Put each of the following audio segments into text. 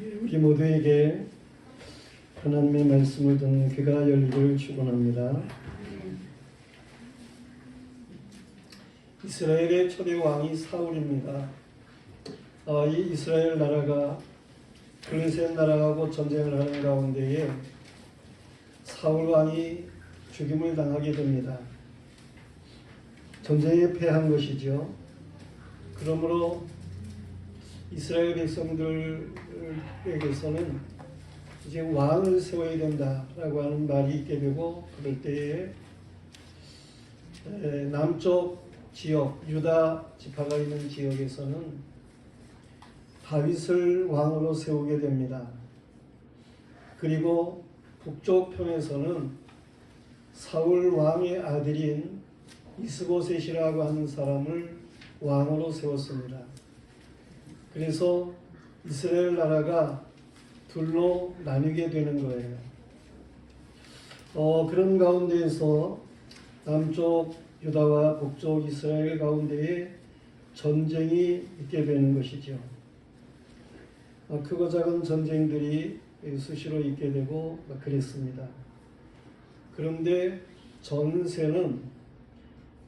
우리 모두에게 하나님의 말씀을 듣는 귀가 열리기를 축원합니다. 이스라엘의 초대 왕이 사울입니다. 이 이스라엘 나라가 블레셋 나라하고 전쟁을 하는 가운데에 사울 왕이 죽임을 당하게 됩니다. 전쟁에 패한 것이죠. 그러므로 이스라엘 백성들에게서는 이제 왕을 세워야 된다라고 하는 말이 있게 되고, 그럴 때에 남쪽 지역 유다 지파가 있는 지역에서는 다윗을 왕으로 세우게 됩니다. 그리고 북쪽 편에서는 사울 왕의 아들인 이스보셋이라고 하는 사람을 왕으로 세웠습니다. 그래서 이스라엘 나라가 둘로 나뉘게 되는 거예요. 그런 가운데에서 남쪽 유다와 북쪽 이스라엘 가운데에 전쟁이 있게 되는 것이죠. 크고 작은 전쟁들이 수시로 있게 되고 그랬습니다. 그런데 전세는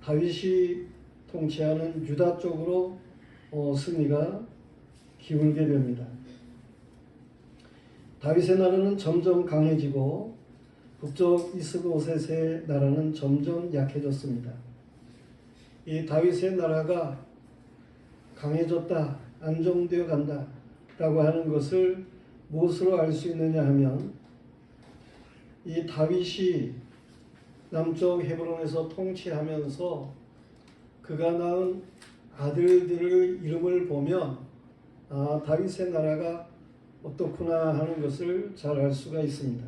다윗이 통치하는 유다 쪽으로 승리가 기울게 됩니다. 다윗의 나라는 점점 강해지고 북쪽 이스보셋의 나라는 점점 약해졌습니다. 이 다윗의 나라가 강해졌다, 안정되어 간다 라고 하는 것을 무엇으로 알 수 있느냐 하면, 이 다윗이 남쪽 헤브론에서 통치하면서 그가 낳은 아들들의 이름을 보면 다윗의 나라가 어떻구나 하는 것을 잘 알 수가 있습니다.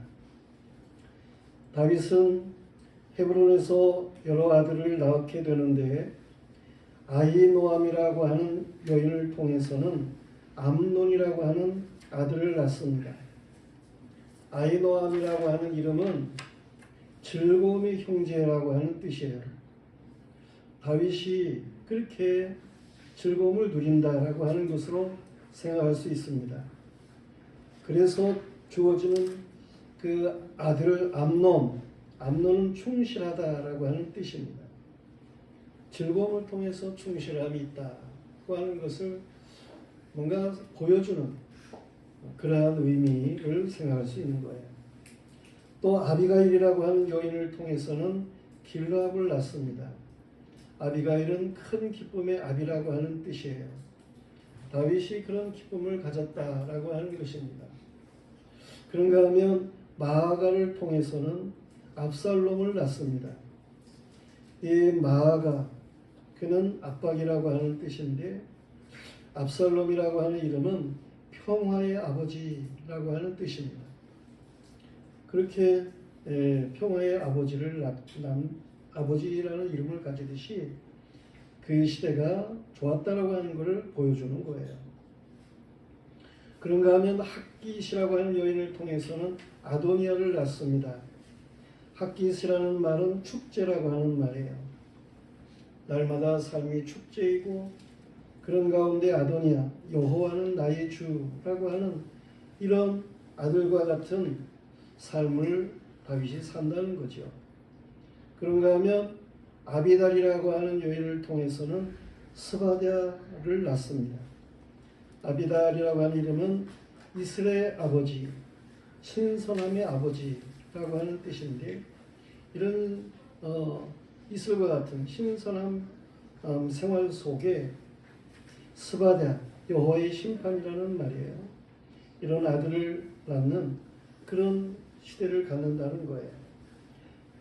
다윗은 헤브론에서 여러 아들을 낳게 되는데, 아히노암이라고 하는 여인을 통해서는 암논이라고 하는 아들을 낳습니다. 아히노암이라고 하는 이름은 즐거움의 형제라고 하는 뜻이에요. 다윗이 그렇게 즐거움을 누린다라고 하는 것으로 생각할 수 있습니다. 그래서 주어지는 그 아들 암논은 충실하다라고 하는 뜻입니다. 즐거움을 통해서 충실함이 있다고 하는 것을 뭔가 보여주는 그러한 의미를 생각할 수 있는 거예요. 또 아비가일이라고 하는 여인을 통해서는 길라압을 낳습니다. 아비가일은 큰 기쁨의 아비라고 하는 뜻이에요. 다윗이 그런 기쁨을 가졌다라고 하는 것입니다. 그런가 하면 마아가를 통해서는 압살롬을 낳습니다. 이 마아가, 그는 압박이라고 하는 뜻인데, 압살롬이라고 하는 이름은 평화의 아버지라고 하는 뜻입니다. 그렇게 평화의 아버지라는 이름을 가지듯이 그 시대가 좋았다라고 하는 것을 보여주는 거예요. 그런가 하면 핫깃이라고 하는 여인을 통해서는 아도니아를 낳습니다. 핫깃이라는 말은 축제라고 하는 말이에요. 날마다 삶이 축제이고, 그런 가운데 아도니아, 여호와는 나의 주라고 하는 이런 아들과 같은 삶을 다윗이 산다는 거죠. 그런가 하면 아비달이라고 하는 여인을 통해서는 스바랴를 낳습니다. 아비달이라고 하는 이름은 이스라엘 아버지, 신선함의 아버지라고 하는 뜻인데, 이런 이슬과 같은 신선한 생활 속에 스바랴, 여호와의 심판이라는 말이에요. 이런 아들을 낳는 그런 시대를 갖는다는 거예요.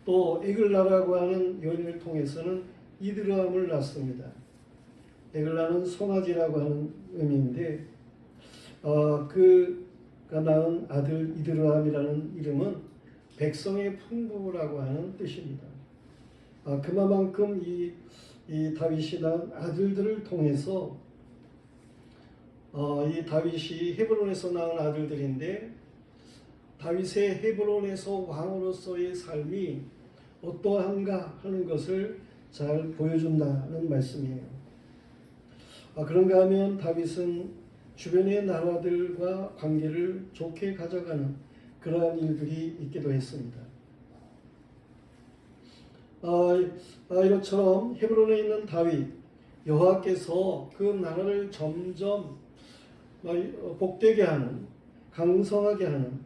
또 에글라라고 하는 여인을 통해서는 이드람을 낳습니다. 에글라는 송아지라고 하는 의미인데, 그가 낳은 아들 이드람이라는 이름은 백성의 풍부라고 하는 뜻입니다. 그만큼 이 다윗이 낳은 아들들을 통해서, 이 다윗이 헤브론에서 낳은 아들들인데, 다윗의 헤브론에서 왕으로서의 삶이 어떠한가 하는 것을 잘 보여준다는 말씀이에요. 그런가 하면 다윗은 주변의 나라들과 관계를 좋게 가져가는 그러한 일들이 있기도 했습니다. 이것처럼 헤브론에 있는 다윗, 여호와께서 그 나라를 점점 복되게 하는, 강성하게 하는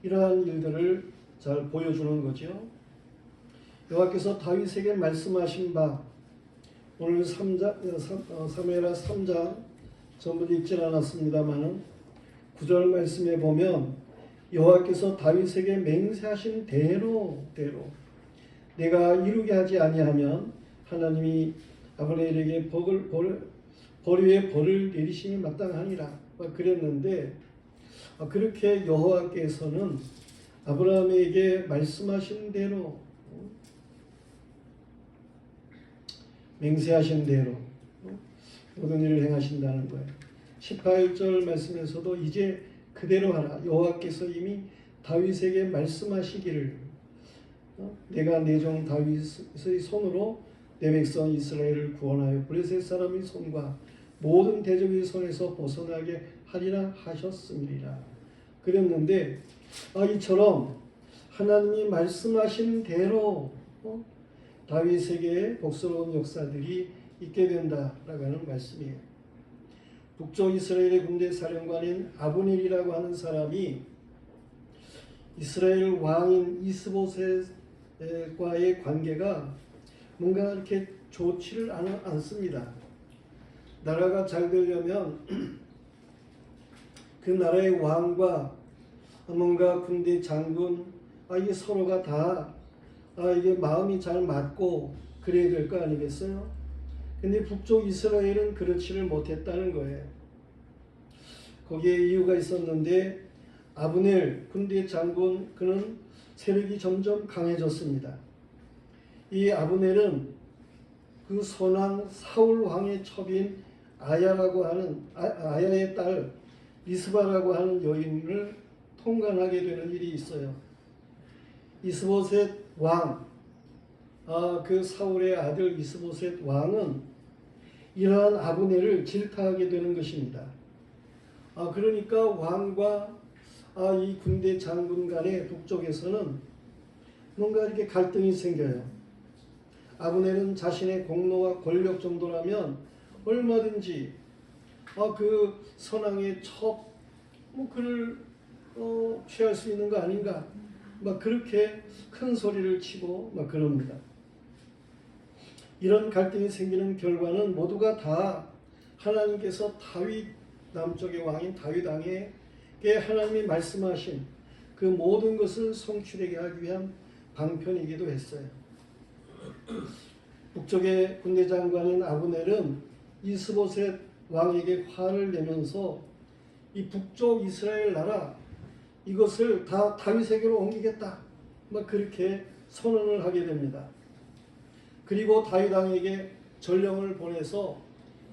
이러한 일들을 잘 보여주는 거죠. 여호와께서 다윗에게 말씀하신 바, 오늘 사무엘하 3장 전부 읽진 않았습니다만 9절 말씀에 보면 여호와께서 다윗에게 맹세하신 대로 내가 이루게 하지 아니하면 하나님이 아브넬에게 벌 위에 벌을 내리심이 마땅하니라 그랬는데, 그렇게 여호와께서는 아브라함에게 말씀하신 대로, 맹세하신 대로 모든 일을 행하신다는 거예요. 18절 말씀에서도 이제 그대로 하라. 여호와께서 이미 다윗에게 말씀하시기를 내가 내 종 다윗의 손으로 내 백성 이스라엘을 구원하여 블레셋 사람의 손과 모든 대적의 손에서 벗어나게 하리라 하셨음이라 그랬는데, 이처럼 하나님이 말씀하신 대로 다윗에게 복스러운 역사들이 있게 된다라고 하는 말씀이에요. 북쪽 이스라엘의 군대 사령관인 아브넬이라고 하는 사람이 이스라엘 왕인 이스보셋과의 관계가 뭔가 이렇게 좋지를 않습니다. 나라가 잘 되려면 그 나라의 왕과 뭔가 군대 장군, 이게 서로가 다 이게 마음이 잘 맞고 그래야 될 거 아니겠어요? 근데 북쪽 이스라엘은 그렇지를 못했다는 거예요. 거기에 이유가 있었는데, 아브넬 군대 장군, 그는 세력이 점점 강해졌습니다. 이 아브넬은 그 선왕 사울 왕의 첩인 아야라고 하는 아야의 딸 리스바라고 하는 여인을 통간하게 되는 일이 있어요. 이스보셋 왕, 그 사울의 아들 이스보셋 왕은 이러한 아브넬을 질타하게 되는 것입니다. 그러니까 왕과 이 군대 장군 간의 북쪽에서는 뭔가 이렇게 갈등이 생겨요. 아브넬은 자신의 공로와 권력 정도라면 얼마든지 그 선왕의 첩 그를 취할 수 있는 거 아닌가, 그렇게 큰 소리를 치고 그럽니다. 이런 갈등이 생기는 결과는 모두가 다 하나님께서 다윗 남쪽의 왕인 다윗 왕에게 하나님이 말씀하신 그 모든 것을 성취되게 하기 위한 방편이기도 했어요. 북쪽의 군대 장관인 아브넬은 이스보셋 왕에게 화를 내면서 이 북쪽 이스라엘 나라 이것을 다 다윗에게로 옮기겠다, 그렇게 선언을 하게 됩니다. 그리고 다윗 왕에게 전령을 보내서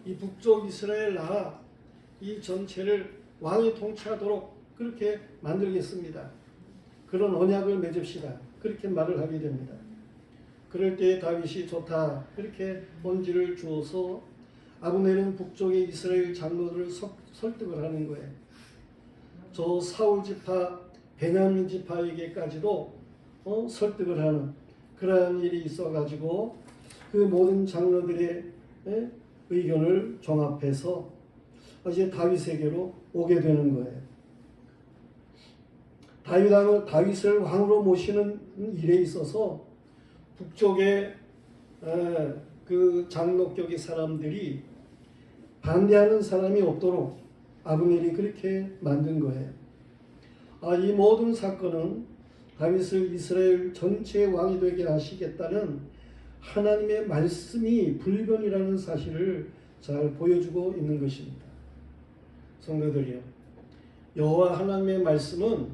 이 북쪽 이스라엘 나라 이 전체를 왕이 통치하도록 그렇게 만들겠습니다. 그런 언약을 맺읍시다. 그렇게 말을 하게 됩니다. 그럴 때 다윗이 좋다, 그렇게 언지를 주어서 아브넬은 북쪽의 이스라엘 장로들을 설득을 하는 거예요. 저 사울 지파, 베냐민 지파에게까지도 설득을 하는 그러한 일이 있어가지고 그 모든 장로들의 의견을 종합해서 이제 다윗에게로 오게 되는 거예요. 다윗을 왕으로 모시는 일에 있어서 북쪽의 그 장로격의 사람들이 반대하는 사람이 없도록 아브넬이 그렇게 만든 거예요. 이 모든 사건은 다윗을 이스라엘 전체의 왕이 되게 하시겠다는 하나님의 말씀이 불변이라는 사실을 잘 보여주고 있는 것입니다. 성도들이요, 여호와 하나님의 말씀은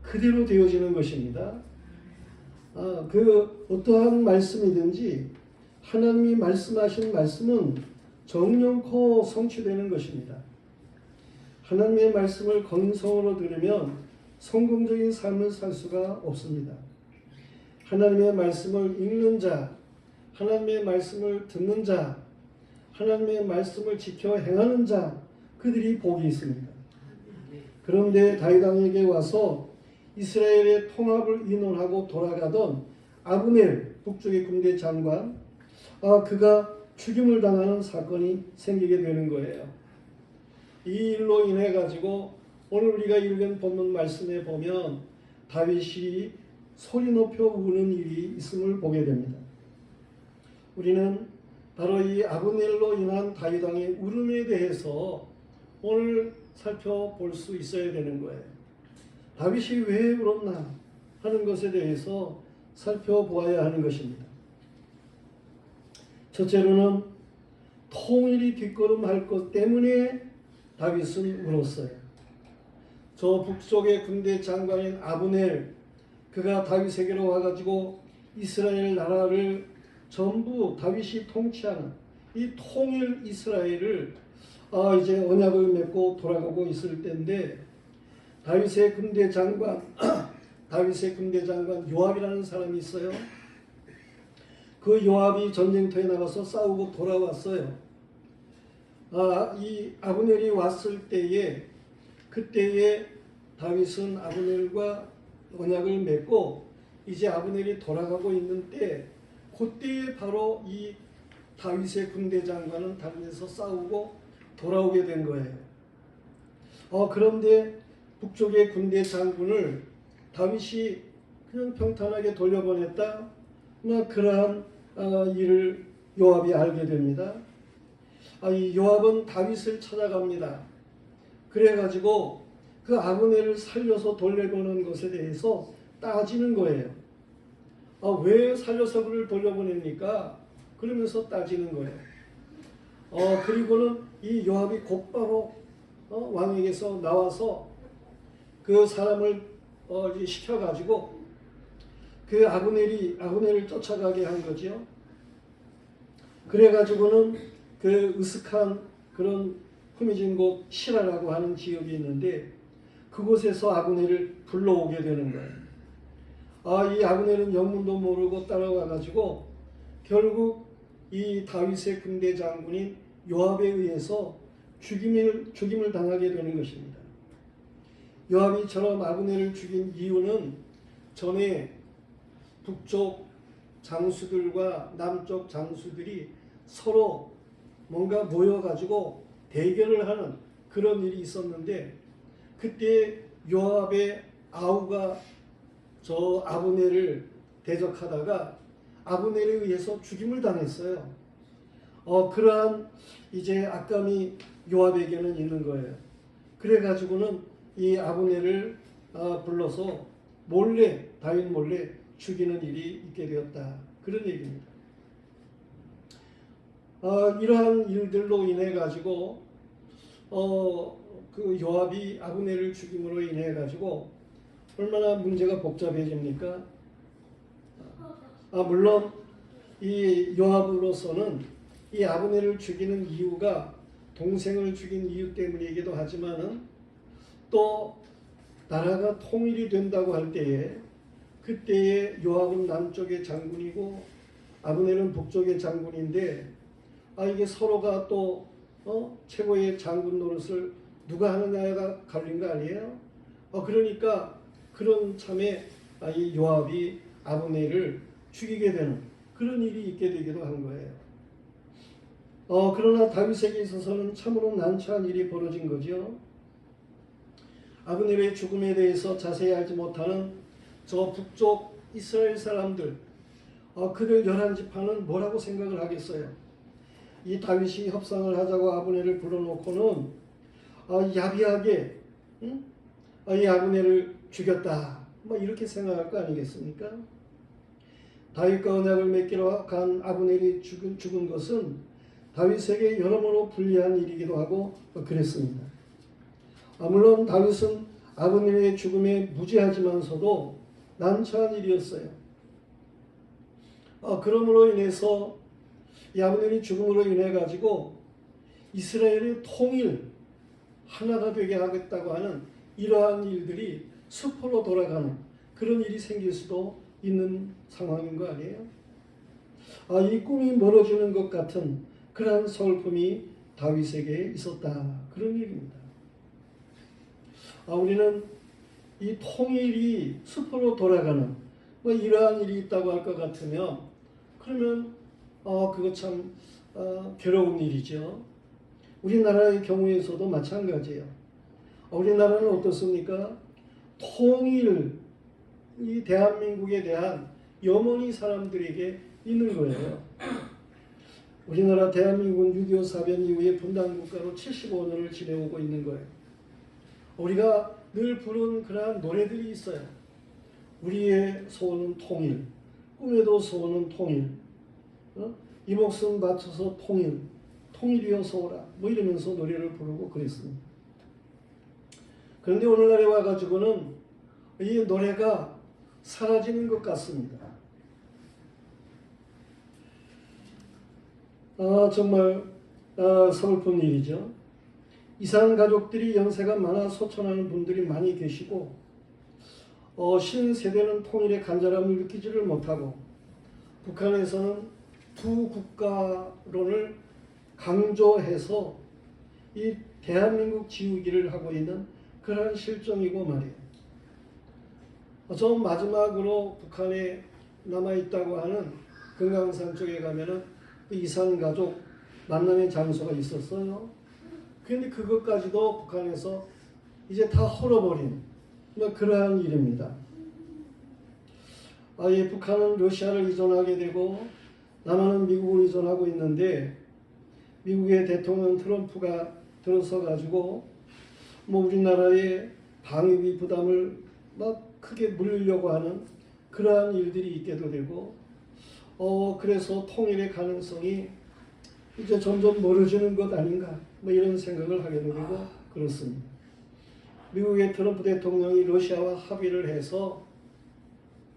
그대로 되어지는 것입니다. 그 어떠한 말씀이든지 하나님이 말씀하신 말씀은 정령코 성취되는 것입니다. 하나님의 말씀을 건성으로 들으면 성공적인 삶을 살 수가 없습니다. 하나님의 말씀을 읽는 자, 하나님의 말씀을 듣는 자, 하나님의 말씀을 지켜 행하는 자, 그 그들이 복이 있습니다. 그런데 다윗 왕에게 와서 이스라엘의 통합을 의논하고 돌아가던 아브넬 북쪽의 군대 장관, 그가 죽임을 당하는 사건이 생기게 되는 거예요. 이 일로 인해 가지고 오늘 우리가 읽은 본문 말씀에 보면 다윗이 소리 높여 우는 일이 있음을 보게 됩니다. 우리는 바로 이 아브넬로 인한 다윗 왕의 울음에 대해서 오늘 살펴볼 수 있어야 되는 거예요. 다윗이 왜 울었나 하는 것에 대해서 살펴보아야 하는 것입니다. 첫째로는 통일이 뒷걸음할 것 때문에 다윗은 울었어요. 저 북쪽의 군대 장관인 아브넬, 그가 다윗에게로 와가지고 이스라엘 나라를 전부 다윗이 통치하는 이 통일 이스라엘을 이제 언약을 맺고 돌아가고 있을 때인데, 다윗의 군대 장관 요압이라는 사람이 있어요. 그 요압이 전쟁터에 나가서 싸우고 돌아왔어요. 이 아브넬이 왔을 때에, 그때에 다윗은 아브넬과 언약을 맺고 이제 아브넬이 돌아가고 있는 때, 그때에 바로 이 다윗의 군대 장관은 다른 데서 싸우고 돌아오게 된 거예요. 그런데 북쪽의 군대 장군을 다윗이 그냥 평탄하게 돌려보냈다. 그러한 일을 요압이 알게 됩니다. 이 요압은 다윗을 찾아갑니다. 그래가지고 그 아브넬을 살려서 돌려보낸 것에 대해서 따지는 거예요. 왜 살려서 그를 돌려보냅니까? 그러면서 따지는 거예요. 그리고는 이 요압이 곧바로 왕에게서 나와서 그 사람을 시켜가지고 그 아브넬을 쫓아가게 한 거죠. 그래가지고는 그 으슥한 그런 흠해진 곳 시라라고 하는 지역이 있는데, 그곳에서 아브넬을 불러오게 되는 거예요. 이 아브넬은 영문도 모르고 따라와가지고 결국 이 다윗의 군대 장군인 요압에 의해서 죽임을 당하게 되는 것입니다. 요압이 저런 아브넬을 죽인 이유는 전에 북쪽 장수들과 남쪽 장수들이 서로 뭔가 모여가지고 대결을 하는 그런 일이 있었는데, 그때 요압의 아우가 저 아브넬을 대적하다가 아브넬에 의해서 죽임을 당했어요. 그러한 이제 악감이 요압에게는 있는 거예요. 그래가지고는 이 아브넬을 불러서 다윗 몰래 죽이는 일이 있게 되었다. 그런 얘기입니다. 이러한 일들로 인해 가지고 그 요압이 아브넬을 죽임으로 인해 가지고 얼마나 문제가 복잡해집니까? 물론 이 요압으로서는 이 아브넬을 죽이는 이유가 동생을 죽인 이유 때문이기도 하지만은 또 나라가 통일이 된다고 할 때에, 그때에 요압은 남쪽의 장군이고 아브넬은 북쪽의 장군인데, 이게 서로가 또 최고의 장군 노릇을 누가 하느냐가 갈린 거 아니에요? 그러니까 그런 참에 이 요압이 아브넬을 죽이게 되는 그런 일이 있게 되기도 한 거예요. 그러나 다윗에게 있어서는 참으로 난처한 일이 벌어진 거죠. 아브넬의 죽음에 대해서 자세히 알지 못하는 저 북쪽 이스라엘 사람들, 그들 11지파는 뭐라고 생각을 하겠어요? 이 다윗이 협상을 하자고 아브넬을 불러놓고는 야비하게 이 아브넬을 죽였다, 이렇게 생각할 거 아니겠습니까? 다윗과 언약을 맺기로 간 아브넬이 죽은 것은 다윗에게 여러모로 불리한 일이기도 하고 그랬습니다. 물론 다윗은 아브넬의 죽음에 무지하지만서도 난처한 일이었어요. 그러므로 인해서 이 아브넬이 죽음으로 인해 가지고 이스라엘의 통일, 하나가 되게 하겠다고 하는 이러한 일들이 수포로 돌아가는 그런 일이 생길 수도 있는 상황인 거 아니에요? 이 꿈이 멀어지는 것 같은 그러한 서글픔이 다윗에게 있었다. 그런 얘기입니다. 우리는 이 통일이 수포로 돌아가는 이러한 일이 있다고 할 것 같으면 그러면 그거 참 괴로운 일이죠. 우리나라의 경우에서도 마찬가지예요. 우리나라는 어떻습니까? 통일, 이 대한민국에 대한 염원이 사람들에게 있는 거예요. 우리나라 대한민국은 6.25 사변 이후에 분단국가로 75년을 지내오고 있는 거예요. 우리가 늘 부른 그러한 노래들이 있어요. 우리의 소원은 통일, 꿈에도 소원은 통일, 이 목숨 바쳐서 통일, 통일이여 서오라 이러면서 노래를 부르고 그랬습니다. 그런데 오늘날에 와가지고는 이 노래가 사라지는 것 같습니다. 정말 서글픈 일이죠. 이산 가족들이 연세가 많아 소천하는 분들이 많이 계시고 신세대는 통일의 간절함을 느끼지를 못하고 북한에서는 두 국가론을 강조해서 이 대한민국 지우기를 하고 있는 그러한 실정이고 말이에요. 저 마지막으로 북한에 남아있다고 하는 금강산 쪽에 가면은 그 이산 가족 만남의 장소가 있었어요. 그런데 그것까지도 북한에서 이제 다 헐어버린 그러한 일입니다. 이 북한은 러시아를 의존하게 되고 남한은 미국을 의존하고 있는데 미국의 대통령 트럼프가 들어서 가지고 우리나라의 방위비 부담을 크게 물리려고 하는 그러한 일들이 있게도 되고 그래서 통일의 가능성이 이제 점점 멀어지는 것 아닌가 이런 생각을 하게 되고 그렇습니다. 미국의 트럼프 대통령이 러시아와 합의를 해서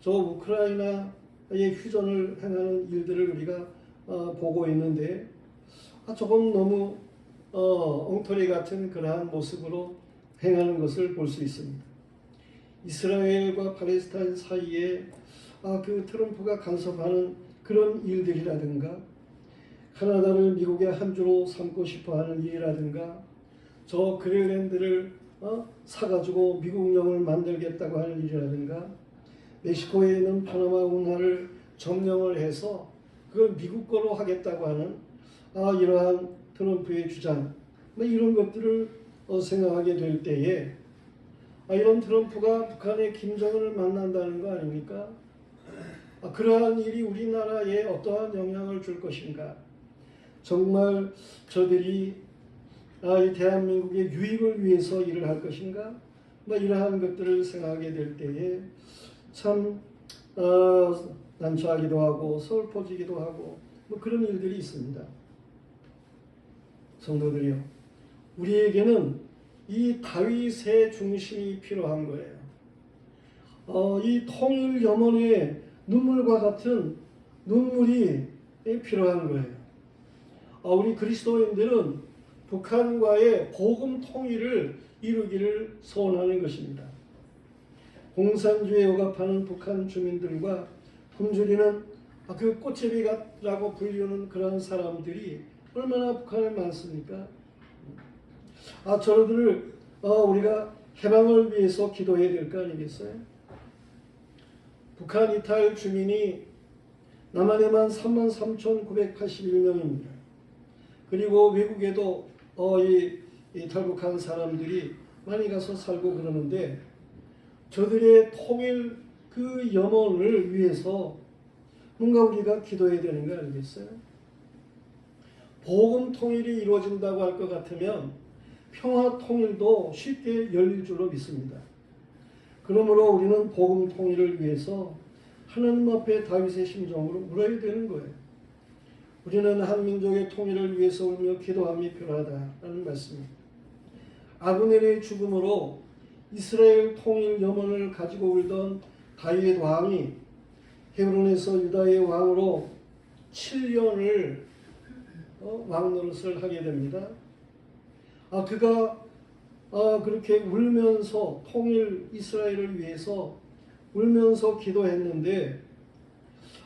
저 우크라이나의 휴전을 행하는 일들을 우리가 보고 있는데 조금 너무 엉터리 같은 그러한 모습으로 행하는 것을 볼 수 있습니다. 이스라엘과 팔레스타인 사이에 그 트럼프가 간섭하는 그런 일들이라든가 카나다를 미국의 한 주로 삼고 싶어하는 일이라든가 저 그린랜드를 사가지고 미국령을 만들겠다고 하는 일이라든가 멕시코에 있는 파나마 운하를 점령을 해서 그걸 미국 거로 하겠다고 하는 이러한 트럼프의 주장 이런 것들을 생각하게 될 때에 이런 트럼프가 북한의 김정은을 만난다는 거 아닙니까? 그러한 일이 우리나라에 어떠한 영향을 줄 것인가? 정말 저들이 이 대한민국의 유익을 위해서 일을 할 것인가? 이러한 것들을 생각하게 될 때에 참 난처하기도 하고 서글퍼지기도 하고 그런 일들이 있습니다. 성도들이요, 우리에게는 이 다윗의 중심이 필요한 거예요. 이 통일 염원의 눈물과 같은 눈물이 필요한 거예요. 우리 그리스도인들은 북한과의 복음 통일을 이루기를 소원하는 것입니다. 공산주의에 억압하는 북한 주민들과 굶주리는 그 꽃제비라고 불리는 그런 사람들이 얼마나 북한에 많습니까? 저들을 우리가 해방을 위해서 기도해야 될 거 아니겠어요? 북한 이탈 주민이 남한에만 33,981명입니다. 그리고 외국에도 이 탈북한 사람들이 많이 가서 살고 그러는데 저들의 통일 그 염원을 위해서 뭔가 우리가 기도해야 되는 거 아니겠어요? 복음 통일이 이루어진다고 할 것 같으면 평화 통일도 쉽게 열릴 줄로 믿습니다. 그러므로 우리는 복음 통일을 위해서 하나님 앞에 다윗의 심정으로 물어야 되는 거예요. 우리는 한 민족의 통일을 위해서 울며 기도함이 필요하다는 말씀입니다. 아브넬의 죽음으로 이스라엘 통일 염원을 가지고 울던 다윗 왕이 헤브론에서 유다의 왕으로 7년을 왕노릇을 하게 됩니다. 그가 그렇게 울면서 통일 이스라엘을 위해서 울면서 기도했는데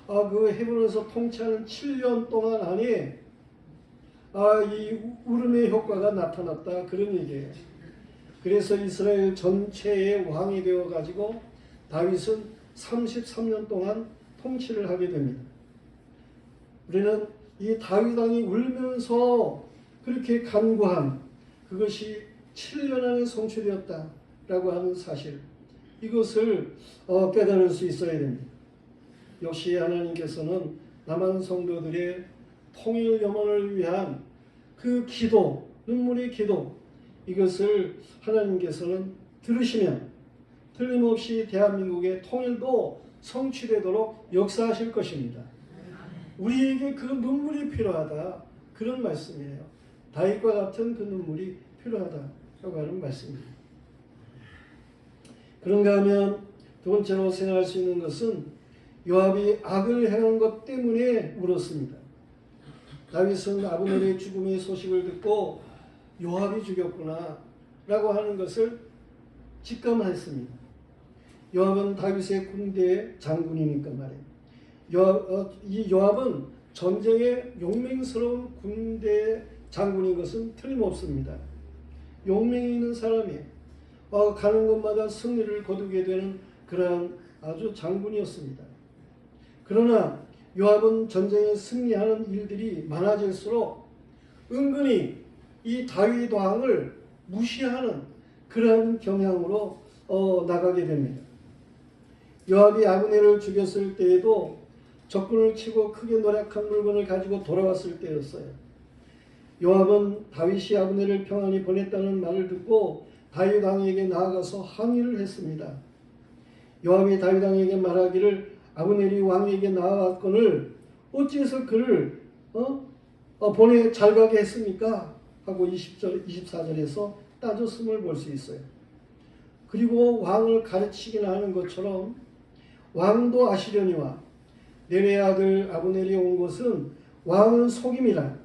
그 헤브론에서 통치하는 7년 동안 안에 이 울음의 효과가 나타났다 그런 얘기예요. 그래서 이스라엘 전체의 왕이 되어 가지고 다윗은 33년 동안 통치를 하게 됩니다. 우리는 이 다윗 왕이 울면서 그렇게 간구한 그것이 7년 안에 성취되었다라고 하는 사실, 이것을 깨달을 수 있어야 됩니다. 역시 하나님께서는 남한 성도들의 통일 염원을 위한 그 기도, 눈물의 기도, 이것을 하나님께서는 들으시면 틀림없이 대한민국의 통일도 성취되도록 역사하실 것입니다. 우리에게 그 눈물이 필요하다, 그런 말씀이에요. 다윗과 같은 그 눈물이 필요하다라고 하는 말씀입니다. 그런가 하면 두 번째로 생각할 수 있는 것은 요압이 악을 행한 것 때문에 울었습니다. 다윗은 아브넬의 죽음의 소식을 듣고 요압이 죽였구나 라고 하는 것을 직감했습니다. 요압은 다윗의 군대 장군이니까 말이에요. 이 요압은 전쟁의 용맹스러운 군대 장군인 것은 틀림없습니다. 용맹이 있는 사람이에요. 가는 곳마다 승리를 거두게 되는 그러한 아주 장군이었습니다. 그러나 요압은 전쟁에 승리하는 일들이 많아질수록 은근히 이 다윗 왕을 무시하는 그러한 경향으로 나가게 됩니다. 요압이 아브넬을 죽였을 때에도 적군을 치고 크게 노력한 물건을 가지고 돌아왔을 때였어요. 요압은 다윗이 아브넬을 평안히 보냈다는 말을 듣고 다윗 왕에게 나아가서 항의를 했습니다. 요압이 다윗 왕에게 말하기를 아브넬이 왕에게 나아왔거늘 어찌해서 그를 보내 잘 가게 했습니까? 하고 20절, 24절에서 따졌음을 볼 수 있어요. 그리고 왕을 가르치기나 하는 것처럼 왕도 아시려니와 내레의 아들 아브넬이 온 것은 왕은 속임이라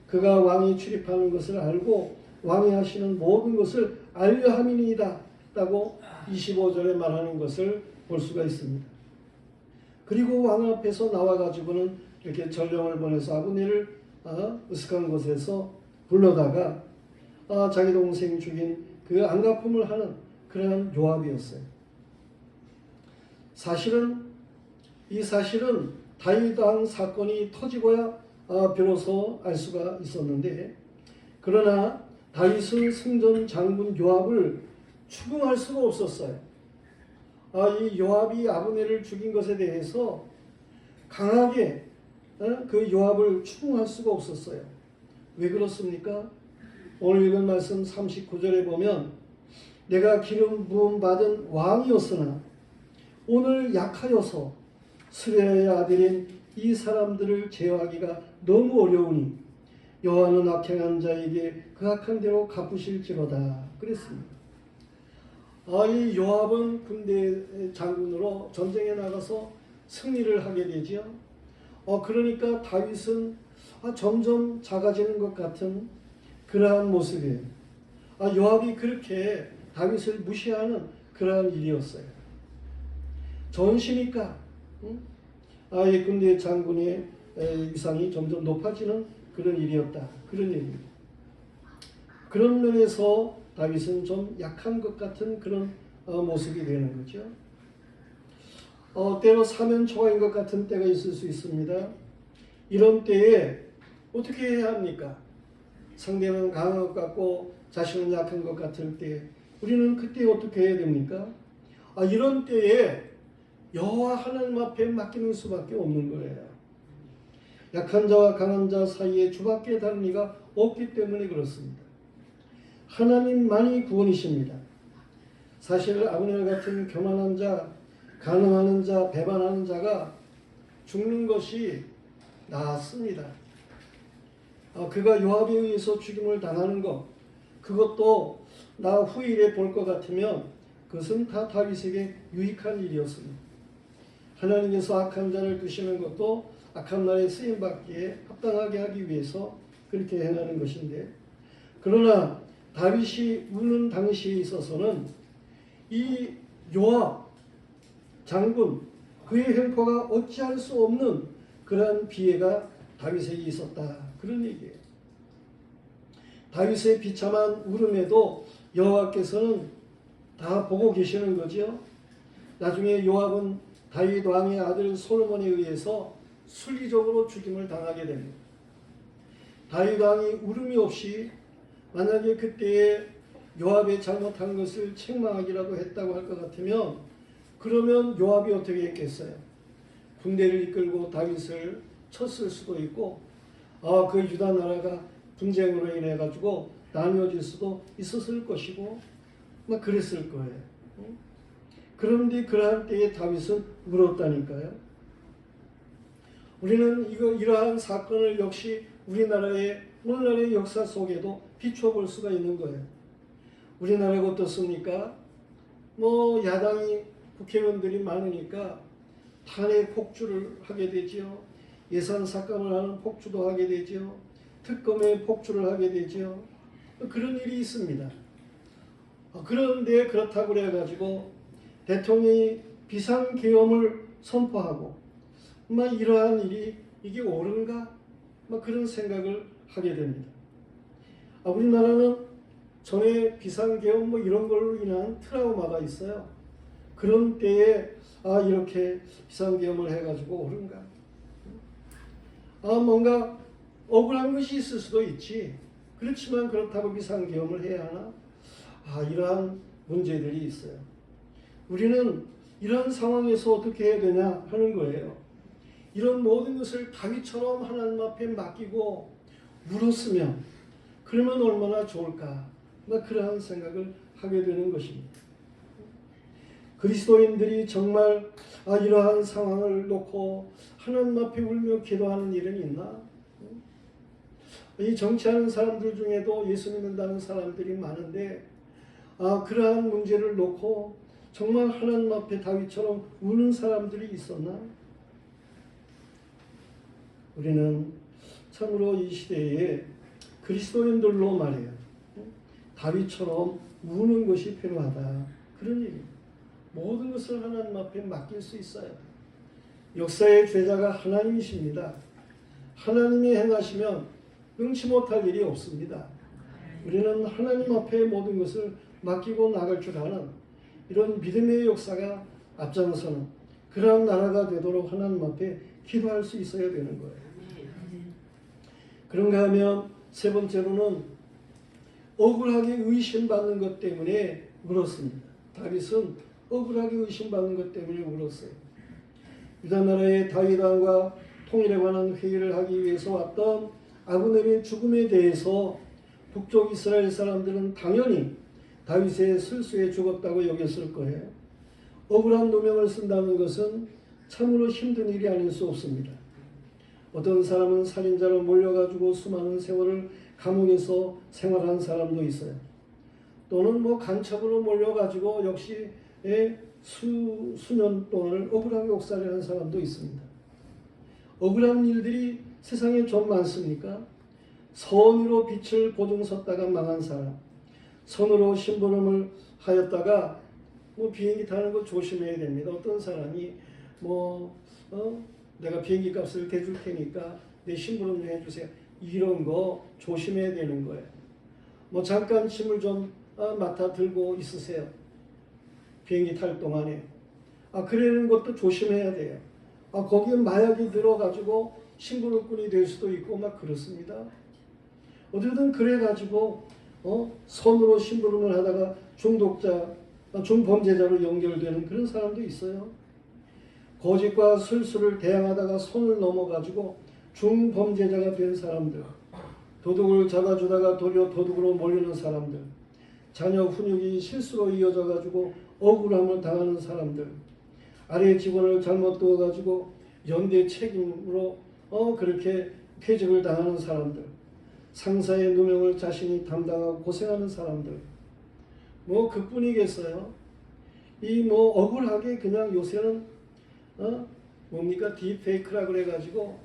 그가 왕이 출입하는 것을 알고 왕이 하시는 모든 것을 알려 함이니이다 라고 25절에 말하는 것을 볼 수가 있습니다. 그리고 왕 앞에서 나와가지고는 이렇게 전령을 보내서 아브넬을 으슥한 곳에서 불러다가 자기 동생 죽인 그 안갚음을 하는 그러한 요압이었어요. 이 사실은 다윗 왕 사건이 터지고야 비로소 알 수가 있었는데, 그러나 다윗은 승전 장군 요압을 추궁할 수가 없었어요. 이 요압이 아브넬을 죽인 것에 대해서 강하게 그 요압을 추궁할 수가 없었어요. 왜 그렇습니까? 오늘 읽은 말씀 39절에 보면 내가 기름 부음 받은 왕이었으나 오늘 약하여서 스레야의 아들인 이 사람들을 제어하기가 너무 어려우니 여호와는 악행한 자에게 그 악한 대로 갚으실지로다 그랬습니다. 이 요압은 군대 장군으로 전쟁에 나가서 승리를 하게 되죠. 그러니까 다윗은 점점 작아지는 것 같은 그러한 모습이에요. 요압이 그렇게 다윗을 무시하는 그러한 일이었어요. 전시니까 이 군대 장군의 위상이 점점 높아지는 그런 일이었다. 그런 얘기입니다. 그런 면에서 다윗은 좀 약한 것 같은 그런 모습이 되는 거죠. 때로 사면초가인 것 같은 때가 있을 수 있습니다. 이런 때에 어떻게 해야 합니까? 상대는 강한 것 같고 자신은 약한 것 같을 때 우리는 그때 어떻게 해야 됩니까? 이런 때에 여호와 하나님 앞에 맡기는 수밖에 없는 거예요. 약한 자와 강한 자 사이에 주밖에 다른 이가 없기 때문에 그렇습니다. 하나님만이 구원이십니다. 사실 아브넬 같은 교만한 자, 간음하는 자, 배반하는 자가 죽는 것이 낫습니다. 그가 요압에 의해서 죽임을 당하는 것, 그것도 나 후일에 볼 것 같으면 그것은 다 다윗에게 유익한 일이었습니다. 하나님께서 악한 자를 두시는 것도 악한 날에 쓰임받기에 합당하게 하기 위해서 그렇게 행하는 것인데, 그러나 다윗이 우는 당시에 있어서는 이 요압 장군 그의 형포가 어찌할 수 없는 그러한 비애가 다윗에게 있었다 그런 얘기예요. 다윗의 비참한 울음에도 여호와께서는 다 보고 계시는 거죠. 나중에 요압은 다윗 왕의 아들 솔로몬에 의해서 순리적으로 죽임을 당하게 됩니다. 다윗 왕이 울음이 없이 만약에 그때에 요압의 잘못한 것을 책망하기라도 했다고 할 것 같으면, 그러면 요압이 어떻게 했겠어요? 군대를 이끌고 다윗을 쳤을 수도 있고, 그 유다 나라가 분쟁으로 인해 가지고 나누어질 수도 있었을 것이고, 막 그랬을 거예요. 그런데 그러한 때에 다윗은 울었다니까요. 우리는 이러한 사건을 역시 우리나라의 오늘날의 역사 속에도 비춰볼 수가 있는 거예요. 우리나라가 어떻습니까? 야당이 국회의원들이 많으니까 탄핵 폭주를 하게 되지요. 예산 삭감을 하는 폭주도 하게 되지요. 특검에 폭주를 하게 되지요. 그런 일이 있습니다. 그런데 그렇다고 그래가지고 대통령이 비상계엄을 선포하고 이러한 일이 이게 옳은가? 그런 생각을 하게 됩니다. 우리나라는 전에 비상계엄 이런 걸로 인한 트라우마가 있어요. 그런 때에 이렇게 비상계엄을 해가지고 옳은가? 뭔가 억울한 것이 있을 수도 있지. 그렇지만 그렇다고 비상계엄을 해야 하나? 이러한 문제들이 있어요. 우리는 이런 상황에서 어떻게 해야 되냐 하는 거예요. 이런 모든 것을 다윗처럼 하나님 앞에 맡기고 물었으면 그러면 얼마나 좋을까? 그러한 생각을 하게 되는 것입니다. 그리스도인들이 정말 이러한 상황을 놓고 하나님 앞에 울며 기도하는 일은 있나? 이 정치하는 사람들 중에도 예수 믿는다는 사람들이 많은데 그러한 문제를 놓고 정말 하나님 앞에 다윗처럼 우는 사람들이 있었나? 우리는 참으로 이 시대에 그리스도인들로 말이에요. 다윗처럼 우는 것이 필요하다. 그런 일입니다. 모든 것을 하나님 앞에 맡길 수 있어요. 역사의 죄자가 하나님이십니다. 하나님이 행하시면 능치 못할 일이 없습니다. 우리는 하나님 앞에 모든 것을 맡기고 나갈 줄 아는 이런 믿음의 역사가 앞장서는 그러한 나라가 되도록 하나님 앞에 기도할 수 있어야 되는 거예요. 그런가 하면 세 번째로는 억울하게 의심받는 것 때문에 울었습니다. 다윗은 억울하게 의심받는 것 때문에 울었어요. 유다 나라의 다윗 왕과 통일에 관한 회의를 하기 위해서 왔던 아브넬의 죽음에 대해서 북쪽 이스라엘 사람들은 당연히 다윗의 실수에 죽었다고 여겼을 거예요. 억울한 누명을 쓴다는 것은 참으로 힘든 일이 아닐 수 없습니다. 어떤 사람은 살인자로 몰려가지고 수많은 세월을 감옥에서 생활한 사람도 있어요. 또는 간첩으로 몰려가지고 역시 수년 동안을 억울하게 옥살이하는 사람도 있습니다. 억울한 일들이 세상에 좀 많습니까? 선의로 빛을 보증섰다가 망한 사람, 선으로 심부름을 하였다가 비행기 타는 거 조심해야 됩니다. 어떤 사람이 내가 비행기 값을 대줄 테니까 내 심부름 좀 해주세요. 이런 거 조심해야 되는 거예요. 잠깐 짐을 좀 맡아 들고 있으세요. 비행기 탈 동안에. 그러는 것도 조심해야 돼요. 거기에 마약이 들어가지고 심부름꾼이 될 수도 있고 그렇습니다. 어쨌든 그래가지고 손으로 심부름을 하다가 중독자, 중범죄자로 연결되는 그런 사람도 있어요. 거짓과 술수를 대항하다가 손을 넘어가지고 중범죄자가 된 사람들, 도둑을 잡아주다가 도리어 도둑으로 몰리는 사람들, 자녀 훈육이 실수로 이어져 가지고 억울함을 당하는 사람들, 아래 직원을 잘못 두어가지고 연대 책임으로 그렇게 퇴직을 당하는 사람들, 상사의 누명을 자신이 담당하고 고생하는 사람들, 그뿐이겠어요. 억울하게 그냥 요새는 뭡니까 딥페이크라 그래가지고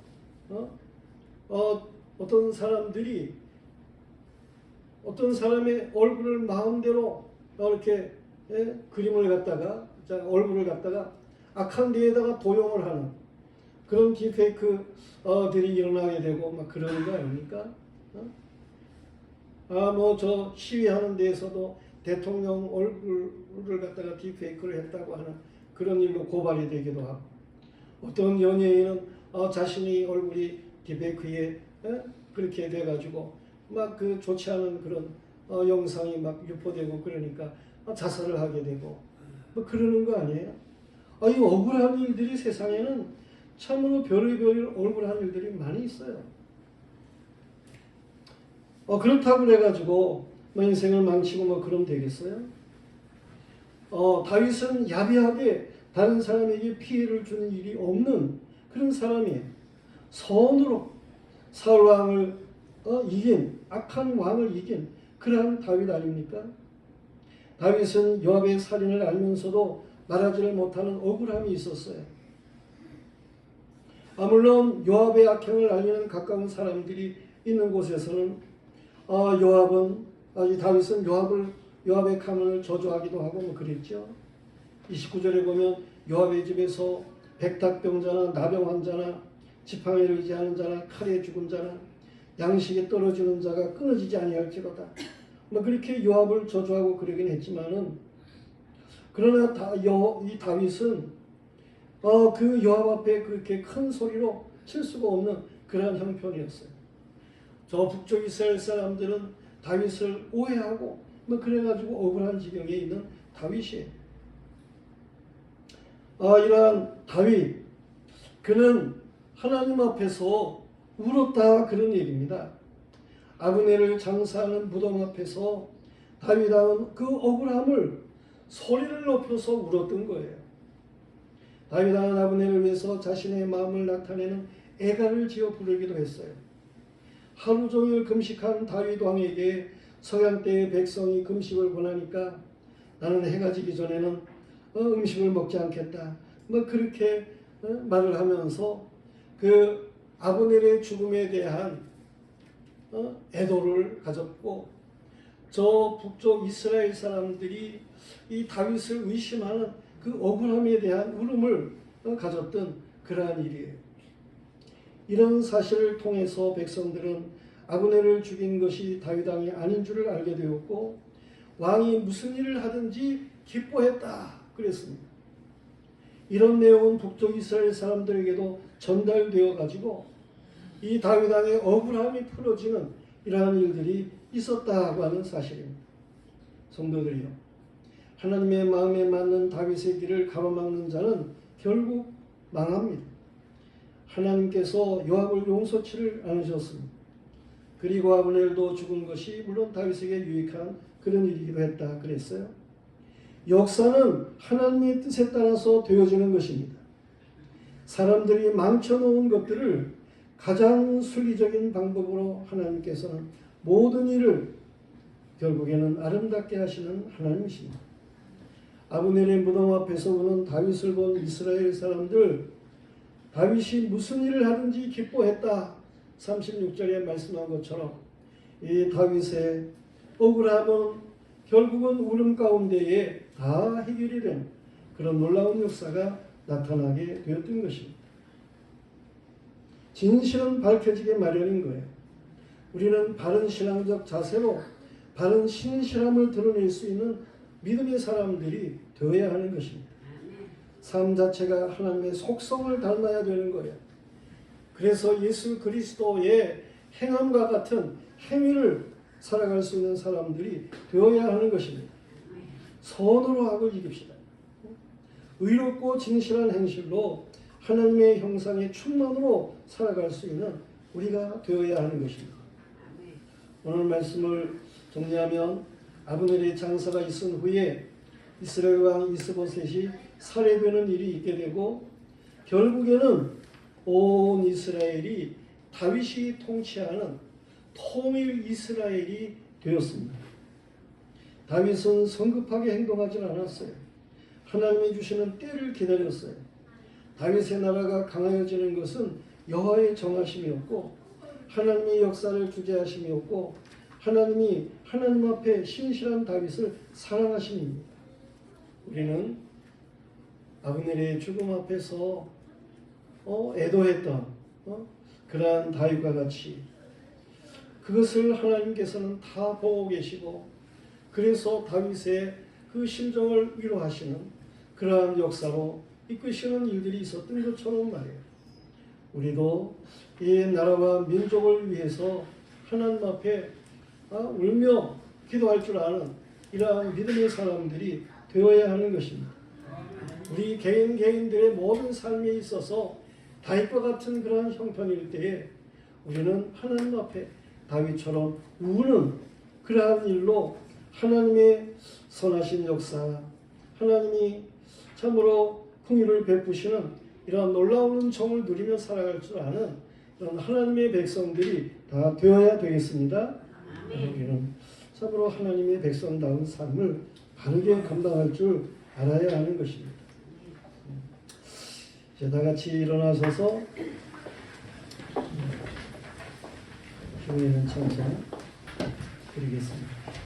어떤 사람들이 어떤 사람의 얼굴을 마음대로 이렇게 그림을 갖다가 얼굴을 갖다가 악한 데에다가 도용을 하는 그런 딥페이크들이 일어나게 되고 그러는 거 아닙니까? 뭐 저 시위하는 데에서도 대통령 얼굴을 갖다가 딥페이크를 했다고 하는 그런 일로 고발이 되기도 하고, 어떤 연예인은 자신이 얼굴이 딥페이크에 그렇게 돼가지고 막 그 좋지 않은 그런 영상이 막 유포되고 그러니까 자살을 하게 되고 뭐 그러는 거 아니에요? 이 억울한 일들이 세상에는 참으로 별의별 억울한 일들이 많이 있어요. 그렇다고 그래가지고 뭐 인생을 망치고 뭐 그러면 되겠어요? 다윗은 야비하게 다른 사람에게 피해를 주는 일이 없는 그런 사람이에요. 선으로 사울 왕을 이긴, 악한 왕을 이긴 그러한 다윗 아닙니까? 다윗은 요압의 살인을 알면서도 말하지를 못하는 억울함이 있었어요. 물론 요압의 악행을 알리는 가까운 사람들이 있는 곳에서는 다윗은 요압의 가문을 저주하기도 하고 뭐 그랬죠. 29절에 보면 요압의 집에서 백탁병자나 나병 환자나 지팡이를 의지하는 자나 칼에 죽은 자나 양식에 떨어지는 자가 끊어지지 아니할지로다. 뭐 그렇게 요압을 저주하고 그러긴 했지만은, 그러나 이 다윗은 그 요압 앞에 그렇게 큰 소리로 칠 수가 없는 그러한 형편이었어요. 저 북쪽 이스라엘 사람들은 다윗을 오해하고 뭐 그래가지고 억울한 지경에 있는 다윗이에요. 이러한 다윗, 그는 하나님 앞에서 울었다 그런 얘기입니다. 아브넬을 장사하는 무덤 앞에서 다윗은 그 억울함을 소리를 높여서 울었던 거예요. 다윗은 아브넬을 위해서 자신의 마음을 나타내는 애가를 지어 부르기도 했어요. 하루 종일 금식한 다윗 왕에게 서양 때의 백성이 금식을 권하니까 나는 해가 지기 전에는 음식을 먹지 않겠다. 뭐 그렇게 말을 하면서 그 아브넬의 죽음에 대한 애도를 가졌고, 저 북쪽 이스라엘 사람들이 이 다윗을 의심하는 그 억울함에 대한 울음을 가졌던 그러한 일이에요. 이런 사실을 통해서 백성들은 아브넬을 죽인 것이 다윗 왕이 아닌 줄을 알게 되었고, 왕이 무슨 일을 하든지 기뻐했다 그랬습니다. 이런 내용은 북쪽 이스라엘 사람들에게도 전달되어 가지고 이 다윗 왕의 억울함이 풀어지는 이러한 일들이 있었다고 하는 사실입니다. 성도들이요, 하나님의 마음에 맞는 다윗의 길을 가로막는 자는 결국 망합니다. 하나님께서 요압을 용서치를 않으셨습니다. 그리고 아브넬도 죽은 것이 물론 다윗에게 유익한 그런 일이기도 했다 그랬어요. 역사는 하나님의 뜻에 따라서 되어지는 것입니다. 사람들이 망쳐놓은 것들을 가장 순리적인 방법으로 하나님께서는 모든 일을 결국에는 아름답게 하시는 하나님이십니다. 아브넬의 무덤 앞에서 우는 다윗을 본 이스라엘 사람들, 다윗이 무슨 일을 하든지 기뻐했다 36절에 말씀한 것처럼 이 다윗의 억울함은 결국은 울음 가운데에 다 해결이 된 그런 놀라운 역사가 나타나게 되었던 것입니다. 진실은 밝혀지게 마련인 거예요. 우리는 바른 신앙적 자세로 바른 신실함을 드러낼 수 있는 믿음의 사람들이 되어야 하는 것입니다. 삶 자체가 하나님의 속성을 닮아야 되는 거예요. 그래서 예수 그리스도의 행함과 같은 행위를 살아갈 수 있는 사람들이 되어야 하는 것입니다. 선으로 하고 이깁시다. 의롭고 진실한 행실로 하나님의 형상의 충만으로 살아갈 수 있는 우리가 되어야 하는 것입니다. 오늘 말씀을 정리하면 아브넬의 장사가 있은 후에 이스라엘 왕 이스보셋이 살해되는 일이 있게 되고, 결국에는 온 이스라엘이 다윗이 통치하는 통일 이스라엘이 되었습니다. 다윗은 성급하게 행동하지 않았어요. 하나님이 주시는 때를 기다렸어요. 다윗의 나라가 강하여지는 것은 여호와의 정하심이었고, 하나님의 역사를 주재하심이었고, 하나님이 하나님 앞에 신실한 다윗을 사랑하심입니다. 우리는 아브넬의 죽음 앞에서 애도했던 그러한 다윗과 같이 그 그것을 하나님께서는 다 보고 계시고 그래서 다윗의 그 심정을 위로하시는 그러한 역사로 이끄시는 일들이 있었던 것처럼 말이에요. 우리도 이 나라와 민족을 위해서 하나님 앞에 울며 기도할 줄 아는 이러한 믿음의 사람들이 되어야 하는 것입니다. 우리 개인들의 모든 삶에 있어서 다윗과 같은 그러한 형편일 때에 우리는 하나님 앞에 다윗처럼 우는 그러한 일로 하나님의 선하신 역사, 하나님이 참으로 긍휼을 베푸시는 이러한 놀라운 정을 누리며 살아갈 줄 아는 이런 하나님의 백성들이 다 되어야 되겠습니다. 우리는 참으로 하나님의 백성다운 삶을 바르게 감당할 줄 알아야 하는 것입니다. 이제 다 같이 일어나셔서 교회는 찬송 드리겠습니다.